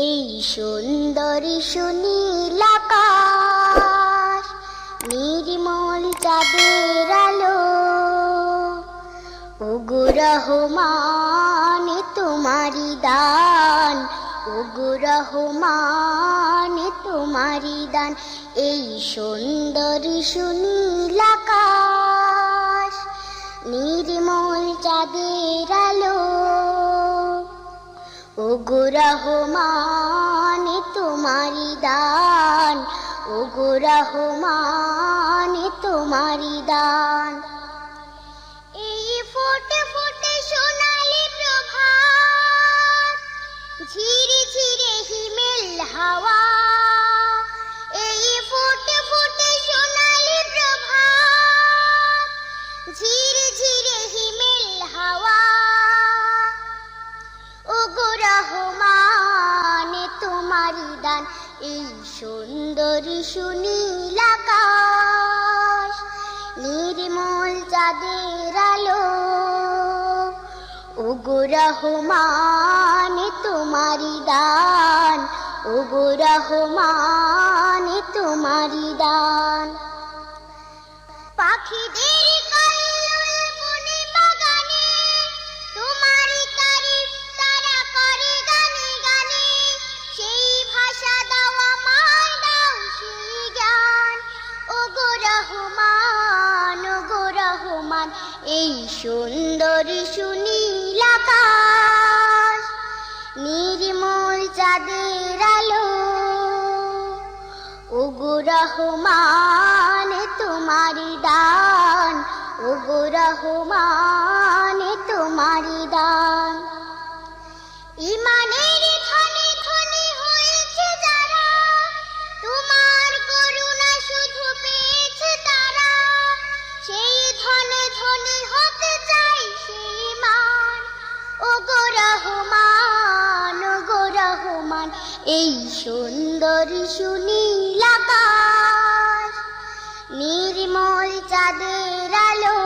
এই সুন্দরী সুনীল আকাশ, নির্মল চাঁদের আলো, ওগো রহমান তোমারি দান, ওগো রহমান তোমারি দান। এই সুন্দরী সুনীল আকাশ, নির্মল চাঁদের আলো, ওগো রহমান তোমারি দান, ওগো রহমান তোমারি দান। এই ফোটে ফোটে সোনালি প্রভাত, ঝিরে ঝিরে হিমেল হাওয়া, এই ফোটে ফোটে সোনালি প্রভাত, ঝিরে ঝিরে হিমেল হাওয়া, ওগো রহমান তোমারি দান। এই সুন্দরী সুনীল আকাশ, নির্মল চাঁদের আলো, ওগো রহমান তোমারি দান, ওগো রহমান তোমারি দান। পাখিদের কল্লোল বনে বাগানে, তোমারি তারিফ তারা করে গানে গানে, সেই ভাষা দাও আমায়, দাও সেই জ্ঞান, ওগো রহমান, ওগো রহমান। এই সুন্দরী সুনীল আকাশ, নির্মল চাঁদের আলো, ওগো রহমান তোমারি দান, ওগো রহমান তোমারি দান। ইমানের ধনে ধনে হয়েছে যারা, তোমার করুণা শুধু পেয়েছে তারা, সেই ধনে ধনে হতে চাই সেই মান, ওগো রহমান, ওগো রহমান। এই সুন্দরী সুনীল আকাশ, নির্মল চাঁদের আলো,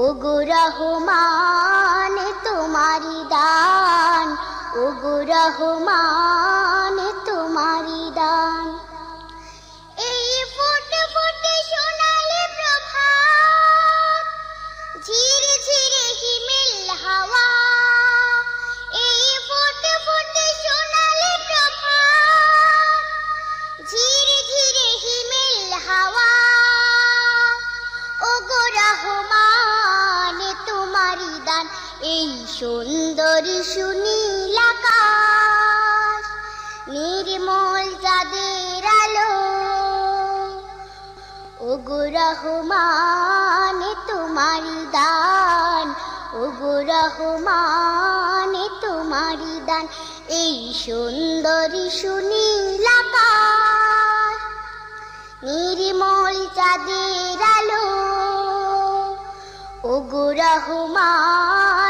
ওগো রহমান তোমারি দান, ওগো রহমান তোমারি দান। এই ফোটে ফোটে সোনালি প্রভাত, ঝিরে ঝিরে হিমেল হাওয়া, এই ফোটে ফোটে সোনালি প্রভাত, ঝিরে ঝিরে হিমেল হাওয়া, ওগো রহমান তোমারি দান। এই সুন্দরী সুনীল আকাশ, নির্মল চাঁদের আলো, ওগো রহমান তোমারি দান, ওগো রহমান তোমারি দান। এই সুন্দরী সুনীল আকাশ, নির্মল চাঁদের আলো, ওগো রহমান